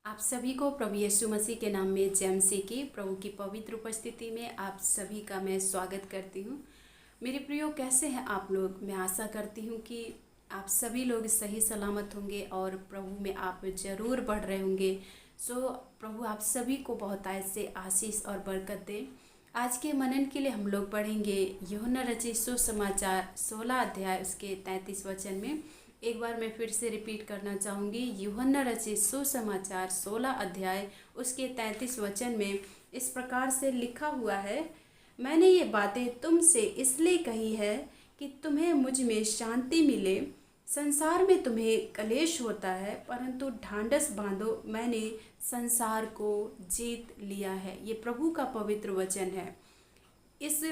आप सभी को प्रभु यीशु मसीह के नाम में जय मसीह की प्रभु की पवित्र उपस्थिति में आप सभी का मैं स्वागत करती हूँ। मेरे प्रियो, कैसे हैं आप लोग? मैं आशा करती हूँ कि आप सभी लोग सही सलामत होंगे और प्रभु में आप ज़रूर बढ़ रहे होंगे। सो प्रभु आप सभी को बहुत ऐसे आशीष और बरकत दे। आज के मनन के लिए हम लोग पढ़ेंगे यूहन्ना रचित सुसमाचार 16 अध्याय उसके 33 वचन में। एक बार मैं फिर से रिपीट करना चाहूँगी। यूहन्ना रचित सुसमाचार 16 अध्याय उसके 33 वचन में इस प्रकार से लिखा हुआ है, मैंने ये बातें तुमसे इसलिए कही है कि तुम्हें मुझ में शांति मिले। संसार में तुम्हें कलेश होता है, परंतु ढांढस बांधो, मैंने संसार को जीत लिया है। ये प्रभु का पवित्र वचन है। इस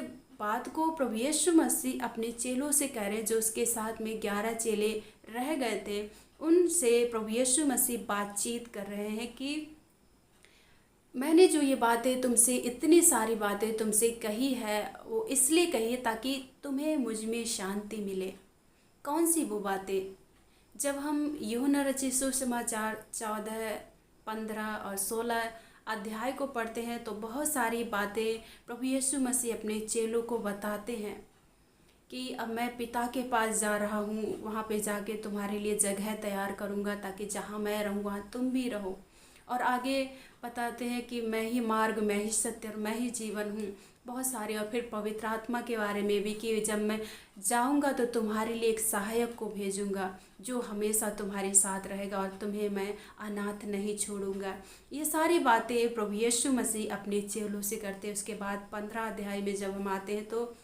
बात को प्रभु यीशु मसीह अपने चेलों से कह रहे हैं, जो उसके साथ में 11 चेले रह गए थे। उनसे प्रभु यीशु मसीह बातचीत कर रहे हैं कि मैंने जो ये बातें तुमसे, इतनी सारी बातें तुमसे कही है, वो इसलिए कही है ताकि तुम्हें मुझ में शांति मिले। कौन सी वो बातें? जब हम यूहन्ना रचित सुसमाचार 14, 15 और 16 अध्याय को पढ़ते हैं तो बहुत सारी बातें प्रभु यीशु मसीह अपने चेलों को बताते हैं कि अब मैं पिता के पास जा रहा हूँ, वहाँ पे जाके तुम्हारे लिए जगह तैयार करूँगा ताकि जहाँ मैं रहूँ वहाँ तुम भी रहो। और आगे बताते हैं कि मैं ही मार्ग, मैं ही सत्य और मैं ही जीवन हूँ। बहुत सारे, और फिर पवित्र आत्मा के बारे में भी कि जब मैं जाऊँगा तो तुम्हारे लिए एक सहायक को भेजूँगा जो हमेशा तुम्हारे साथ रहेगा और तुम्हें मैं अनाथ नहीं छोड़ूंगा। ये सारी बातें प्रभु यीशु मसीह अपने चेलों से करते हैं। उसके बाद 15 अध्याय में जब हम आते हैं तो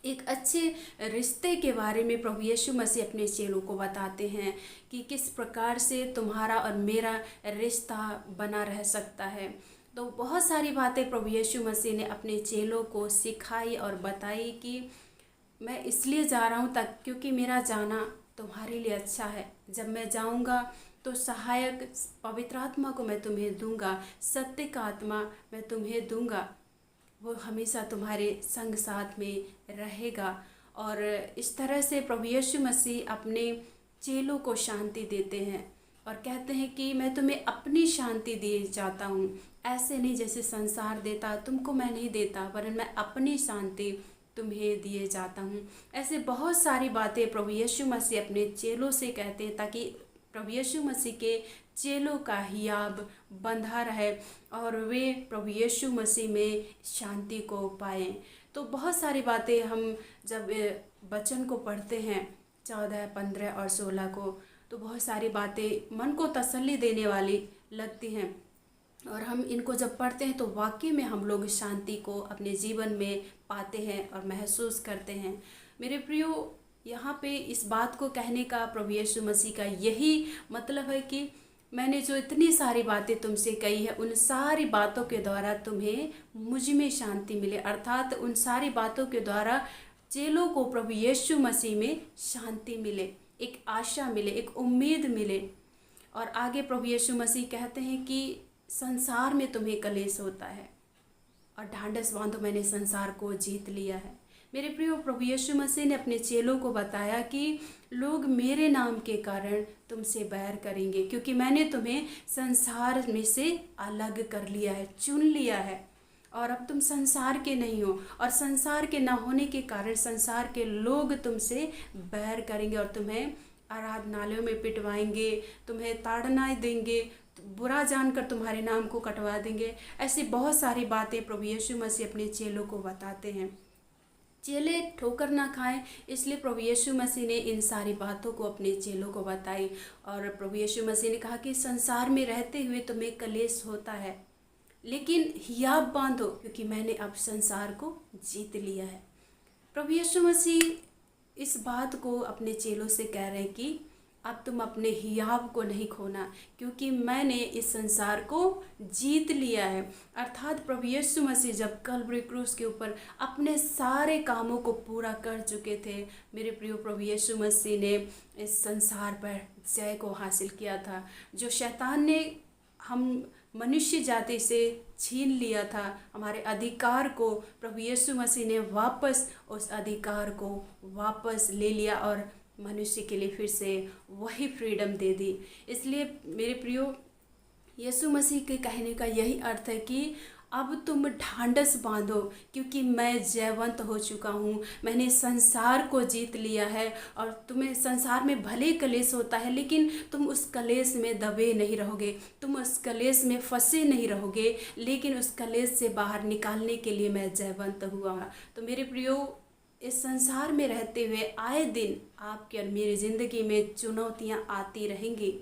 एक अच्छे रिश्ते के बारे में प्रभु यीशु मसीह अपने चेलों को बताते हैं कि किस प्रकार से तुम्हारा और मेरा रिश्ता बना रह सकता है। तो बहुत सारी बातें प्रभु यीशु मसीह ने अपने चेलों को सिखाई और बताई कि मैं इसलिए जा रहा हूँ तक क्योंकि मेरा जाना तुम्हारे लिए अच्छा है। जब मैं जाऊँगा तो सहायक पवित्र आत्मा को मैं तुम्हें दूंगा, सत्य का आत्मा मैं तुम्हें दूंगा, वो हमेशा तुम्हारे संग साथ में रहेगा। और इस तरह से प्रभु यीशु मसीह अपने चेलों को शांति देते हैं और कहते हैं कि मैं तुम्हें अपनी शांति दिए जाता हूँ। ऐसे नहीं जैसे संसार देता, तुमको मैं नहीं देता, वरन मैं अपनी शांति तुम्हें दिए जाता हूँ। ऐसे बहुत सारी बातें प्रभु यीशु मसीह अपने चेलों से कहते हैं ताकि प्रभु यीशु मसीह के चेलों का हियाब बंधा रहे और वे प्रभु यीशु मसीह में शांति को पाएं। तो बहुत सारी बातें हम जब वचन को पढ़ते हैं 14, 15 और 16 को, तो बहुत सारी बातें मन को तसल्ली देने वाली लगती हैं। और हम इनको जब पढ़ते हैं तो वाकई में हम लोग शांति को अपने जीवन में पाते हैं और महसूस करते हैं। मेरे प्रियो, यहाँ पे इस बात को कहने का प्रभु यीशु मसीह का यही मतलब है कि मैंने जो इतनी सारी बातें तुमसे कही है, उन सारी बातों के द्वारा तुम्हें मुझ में शांति मिले। अर्थात उन सारी बातों के द्वारा चेलों को प्रभु यीशु मसीह में शांति मिले, एक आशा मिले, एक उम्मीद मिले। और आगे प्रभु यीशु मसीह कहते हैं कि संसार में तुम्हें कलेश होता है और ढांढस बांधो, मैंने संसार को जीत लिया है। मेरे प्रियो, प्रभु यीशु मसीह ने अपने चेलों को बताया कि लोग मेरे नाम के कारण तुमसे बैर करेंगे क्योंकि मैंने तुम्हें संसार में से अलग कर लिया है, चुन लिया है और अब तुम संसार के नहीं हो। और संसार के ना होने के कारण संसार के लोग तुमसे बैर करेंगे और तुम्हें आराधनालयों में पिटवाएंगे, तुम्हें ताड़ना देंगे, बुरा जानकर तुम्हारे नाम को कटवा देंगे। ऐसी बहुत सारी बातें प्रभु यीशु मसीह अपने चेलों को बताते हैं। चेले ठोकर ना खाएं, इसलिए प्रभु यीशु मसीह ने इन सारी बातों को अपने चेलों को बताई। और प्रभु यीशु मसीह ने कहा कि संसार में रहते हुए तुम्हें कलेश होता है, लेकिन हियाब बांधो क्योंकि मैंने अब संसार को जीत लिया है। प्रभु यीशु मसीह इस बात को अपने चेलों से कह रहे हैं कि अब तुम अपने हियाब को नहीं खोना क्योंकि मैंने इस संसार को जीत लिया है। अर्थात प्रभु यीशु मसीह जब कल्वरी क्रूस के ऊपर अपने सारे कामों को पूरा कर चुके थे, मेरे प्रिय, प्रभु यीशु मसीह ने इस संसार पर जय को हासिल किया था। जो शैतान ने हम मनुष्य जाति से छीन लिया था, हमारे अधिकार को प्रभु यीशु मसीह ने वापस उस अधिकार को वापस ले लिया और मनुष्य के लिए फिर से वही फ्रीडम दे दी। इसलिए मेरे प्रियो, यीशु मसीह के कहने का यही अर्थ है कि अब तुम ढांढस बांधो, क्योंकि मैं जयवंत हो चुका हूँ। मैंने संसार को जीत लिया है। और तुम्हें संसार में भले कलेश होता है, लेकिन तुम उस कलेश में दबे नहीं रहोगे, तुम उस कलेश में फंसे नहीं रहोगे, लेकिन उस कलेश से बाहर निकालने के लिए मैं जयवंत हुआ। तो मेरे प्रियो, इस संसार में रहते हुए आए दिन आपकी और मेरी ज़िंदगी में चुनौतियाँ आती रहेंगी।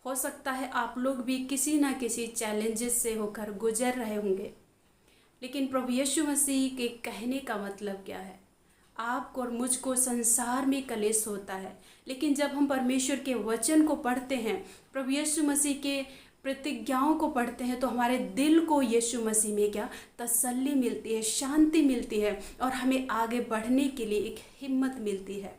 हो सकता है आप लोग भी किसी ना किसी चैलेंजेस से होकर गुजर रहे होंगे, लेकिन प्रभु यीशु मसीह के कहने का मतलब क्या है? आपको और मुझको संसार में कलेश होता है, लेकिन जब हम परमेश्वर के वचन को पढ़ते हैं, प्रभु यीशु मसीह के प्रतिज्ञाओं को पढ़ते हैं, तो हमारे दिल को यीशु मसीह में क्या तसल्ली मिलती है, शांति मिलती है, और हमें आगे बढ़ने के लिए एक हिम्मत मिलती है।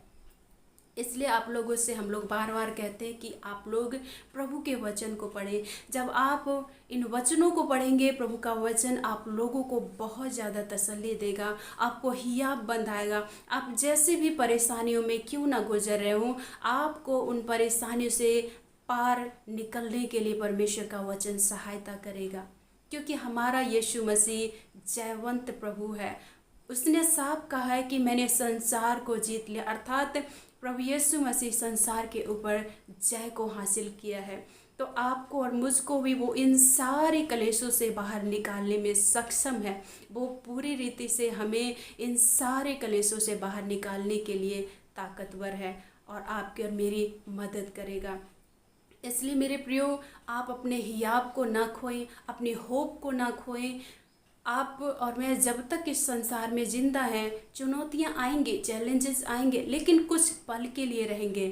इसलिए आप लोगों से हम लोग बार बार कहते हैं कि आप लोग प्रभु के वचन को पढ़ें। जब आप इन वचनों को पढ़ेंगे, प्रभु का वचन आप लोगों को बहुत ज़्यादा तसल्ली देगा, आपको हियाब बंधाएगा। आप जैसे भी परेशानियों में क्यों ना गुजर रहे हों, आपको उन परेशानियों से पार निकलने के लिए परमेश्वर का वचन सहायता करेगा, क्योंकि हमारा यीशु मसीह जयवंत प्रभु है। उसने साफ कहा है कि मैंने संसार को जीत लिया, अर्थात प्रभु यीशु मसीह संसार के ऊपर जय को हासिल किया है। तो आपको और मुझको भी वो इन सारे कलेशों से बाहर निकालने में सक्षम है। वो पूरी रीति से हमें इन सारे कलेशों से बाहर निकालने के लिए ताकतवर है, और आपकी और मेरी मदद करेगा। इसलिए मेरे प्रियो, आप अपने हियाब को ना खोएं, अपनी होप को ना खोएं। आप और मैं जब तक इस संसार में जिंदा हैं, चुनौतियां आएंगे, चैलेंजेस आएंगे, लेकिन कुछ पल के लिए रहेंगे।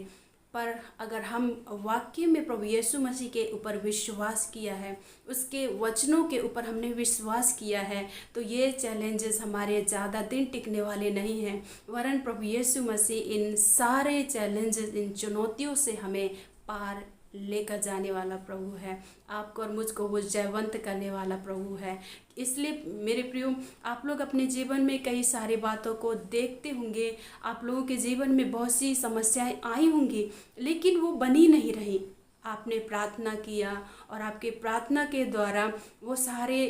पर अगर हम वाक्य में प्रभु यीशु मसीह के ऊपर विश्वास किया है, उसके वचनों के ऊपर हमने विश्वास किया है, तो ये चैलेंजेस हमारे ज़्यादा दिन टिकने वाले नहीं हैं। वरन प्रभु यीशु मसीह इन सारे चैलेंजेस, इन चुनौतियों से हमें पार लेकर जाने वाला प्रभु है। आपको और मुझको वो जयवंत करने वाला प्रभु है। इसलिए मेरे प्रियो, आप लोग अपने जीवन में कई सारी बातों को देखते होंगे, आप लोगों के जीवन में बहुत सी समस्याएं आई होंगी, लेकिन वो बनी नहीं रही। आपने प्रार्थना किया, और आपके प्रार्थना के द्वारा वो सारे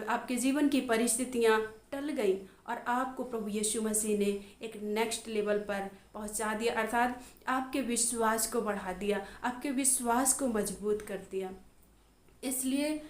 आपके जीवन की परिस्थितियां टल गई, और आपको प्रभु यीशु मसीह ने एक नेक्स्ट लेवल पर पहुंचा दिया, अर्थात आपके विश्वास को बढ़ा दिया, आपके विश्वास को मजबूत कर दिया। इसलिए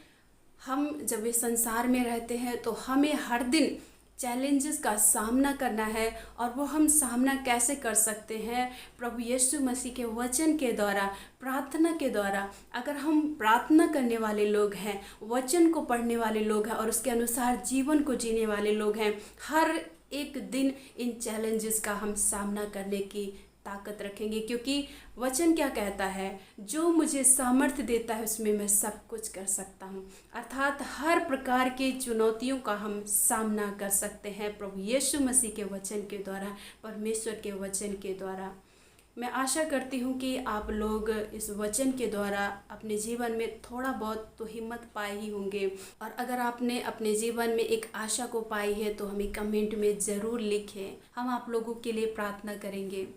हम जब इस संसार में रहते हैं, तो हमें हर दिन चैलेंजेस का सामना करना है। और वो हम सामना कैसे कर सकते हैं? प्रभु यीशु मसीह के वचन के द्वारा, प्रार्थना के द्वारा। अगर हम प्रार्थना करने वाले लोग हैं, वचन को पढ़ने वाले लोग हैं, और उसके अनुसार जीवन को जीने वाले लोग हैं, हर एक दिन इन चैलेंजेस का हम सामना करने की ताकत रखेंगे। क्योंकि वचन क्या कहता है? जो मुझे सामर्थ्य देता है, उसमें मैं सब कुछ कर सकता हूँ। अर्थात हर प्रकार की चुनौतियों का हम सामना कर सकते हैं प्रभु यीशु मसीह के वचन के द्वारा, परमेश्वर के वचन के द्वारा। मैं आशा करती हूँ कि आप लोग इस वचन के द्वारा अपने जीवन में थोड़ा बहुत तो हिम्मत पाए ही होंगे। और अगर आपने अपने जीवन में एक आशा को पाई है, तो हमें कमेंट में ज़रूर लिखें। हम आप लोगों के लिए प्रार्थना करेंगे।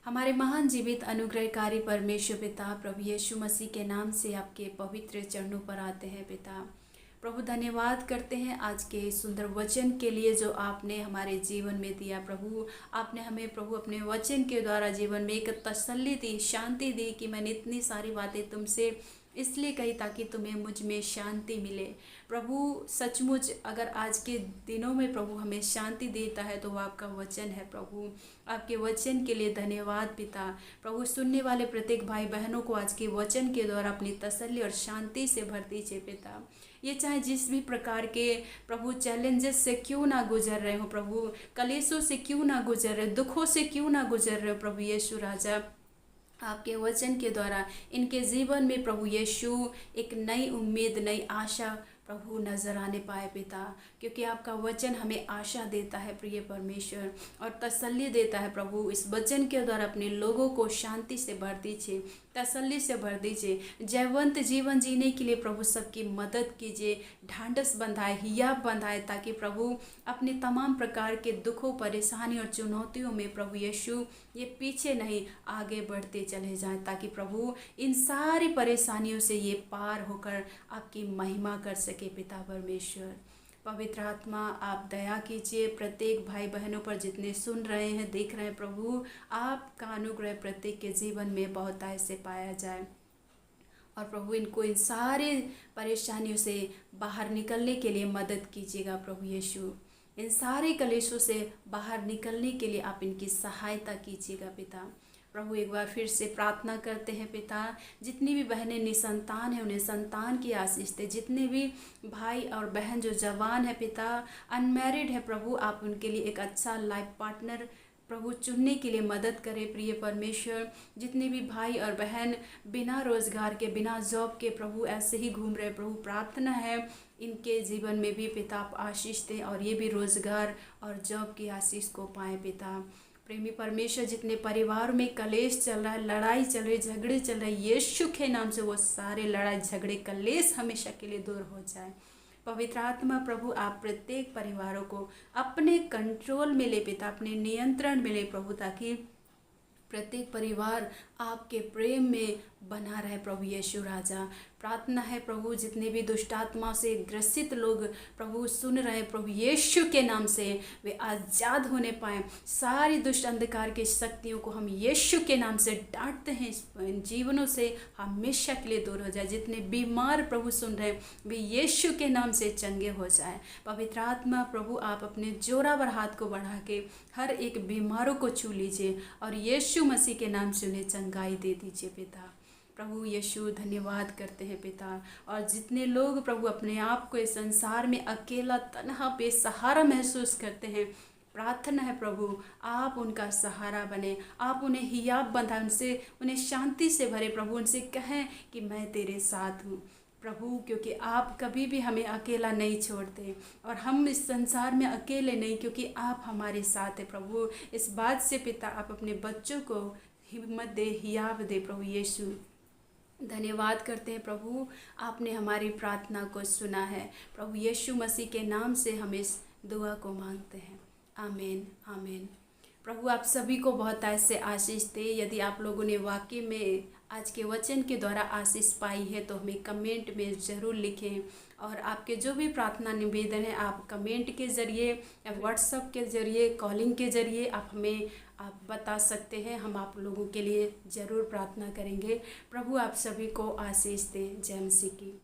हमारे महान जीवित अनुग्रहकारी परमेश्वर पिता, प्रभु यीशु मसीह के नाम से आपके पवित्र चरणों पर आते हैं पिता। प्रभु धन्यवाद करते हैं आज के सुंदर वचन के लिए जो आपने हमारे जीवन में दिया। प्रभु आपने हमें प्रभु अपने वचन के द्वारा जीवन में एक तसल्ली दी, शांति दी कि मैंने इतनी सारी बातें तुमसे इसलिए कही ताकि तुम्हें मुझ में शांति मिले। प्रभु सचमुच अगर आज के दिनों में प्रभु हमें शांति देता है, तो वो आपका वचन है। प्रभु आपके वचन के लिए धन्यवाद पिता। प्रभु सुनने वाले प्रत्येक भाई बहनों को आज के वचन के द्वारा अपनी तसल्ली और शांति से भर दीजिए पिता। ये चाहे जिस भी प्रकार के प्रभु चैलेंजेस से क्यों ना गुजर रहे हो, प्रभु कलेशों से क्यों ना गुजर रहे, दुखों से क्यों ना गुजर रहे हो, प्रभु यीशु राजा आपके वचन के द्वारा इनके जीवन में प्रभु यीशु एक नई उम्मीद, नई आशा प्रभु नज़र आने पाए पिता, क्योंकि आपका वचन हमें आशा देता है प्रिय परमेश्वर, और तसल्ली देता है प्रभु। इस वचन के द्वारा अपने लोगों को शांति से भर दीजिए, तसल्ली से भर दीजिए, जयवंत जीवन जीने के लिए प्रभु सबकी मदद कीजिए, ढांढस बंधाए, हियाब बंधाए, ताकि प्रभु अपने तमाम प्रकार के दुखों, परेशानी और चुनौतियों में प्रभु यीशु ये पीछे नहीं आगे बढ़ते चले जाएं, ताकि प्रभु इन सारी परेशानियों से ये पार होकर आपकी महिमा कर सके पिता परमेश्वर। पवित्र आत्मा आप दया कीजिए प्रत्येक भाई बहनों पर, जितने सुन रहे हैं, देख रहे हैं प्रभु, आपका अनुग्रह प्रत्येक के जीवन में बहुतायत से पाया जाए, और प्रभु इनको इन सारे परेशानियों से बाहर निकलने के लिए मदद कीजिएगा प्रभु यीशु। इन सारे कलेशों से बाहर निकलने के लिए आप इनकी सहायता कीजिएगा पिता। प्रभु एक बार फिर से प्रार्थना करते हैं पिता, जितनी भी बहनें निसंतान हैं उन्हें संतान की आशीष दे, जितने भी भाई और बहन जो जवान है पिता, अनमैरिड है प्रभु, आप उनके लिए एक अच्छा लाइफ पार्टनर प्रभु चुनने के लिए मदद करें प्रिय परमेश्वर। जितने भी भाई और बहन बिना रोजगार के, बिना जॉब के प्रभु ऐसे ही घूम रहे प्रभु, प्रार्थना है इनके जीवन में भी पिता आप आशीष दें, और ये भी रोजगार और जॉब की आशीष को पाएँ पिता। प्रेमी परमेश्वर, जितने परिवार में कलेश चल रहा है, लड़ाई चल रही, झगड़े चल रहे, यीशु के नाम से वो सारे लड़ाई झगड़े कलेश हमेशा के लिए दूर हो जाए। पवित्र आत्मा प्रभु आप प्रत्येक परिवारों को अपने कंट्रोल में ले पिता, अपने नियंत्रण में ले प्रभु, ताकि प्रत्येक परिवार आपके प्रेम में बना रहे प्रभु यीशु राजा। प्रार्थना है प्रभु, जितने भी दुष्टात्मा से ग्रसित लोग प्रभु सुन रहे हैं प्रभु यीशु के नाम से वे आज़ाद होने पाएँ। सारी दुष्ट अंधकार की शक्तियों को हम यीशु के नाम से डांटते हैं, इन जीवनों से हमेशा के लिए दूर हो जाए। जितने बीमार प्रभु सुन रहे हैं वे यीशु के नाम से चंगे हो जाए। पवित्र आत्मा प्रभु आप अपने जोरावर हाथ को बढ़ा के हर एक बीमारों को छू लीजिए, और यीशु मसीह के नाम से उन्हें चंगाई दे दीजिए पिता। प्रभु यीशु धन्यवाद करते हैं पिता। और जितने लोग प्रभु अपने आप को इस संसार में अकेला, तन्हा, बेसहारा महसूस करते हैं, प्रार्थना है प्रभु आप उनका सहारा बने, आप उन्हें हियाब बंधाएं, उनसे उन्हें शांति से भरे प्रभु, उनसे कहें कि मैं तेरे साथ हूँ प्रभु, क्योंकि आप कभी भी हमें अकेला नहीं छोड़ते, और हम इस संसार में अकेले नहीं, क्योंकि आप हमारे साथ हैं प्रभु। इस बात से पिता आप अपने बच्चों को हिम्मत दे, हियाब दे प्रभु यीशु। धन्यवाद करते हैं प्रभु, आपने हमारी प्रार्थना को सुना है प्रभु यीशु मसीह के नाम से हम इस दुआ को मांगते हैं, आमीन आमीन। प्रभु आप सभी को बहुत ऐसे आशीष दे। यदि आप लोगों ने वाकई में आज के वचन के द्वारा आशीष पाई है तो हमें कमेंट में ज़रूर लिखें, और आपके जो भी प्रार्थना निवेदन है आप कमेंट के ज़रिए या व्हाट्सएप के ज़रिए, कॉलिंग के ज़रिए आप हमें आप बता सकते हैं। हम आप लोगों के लिए ज़रूर प्रार्थना करेंगे। प्रभु आप सभी को आशीष दें। जय मसीह की।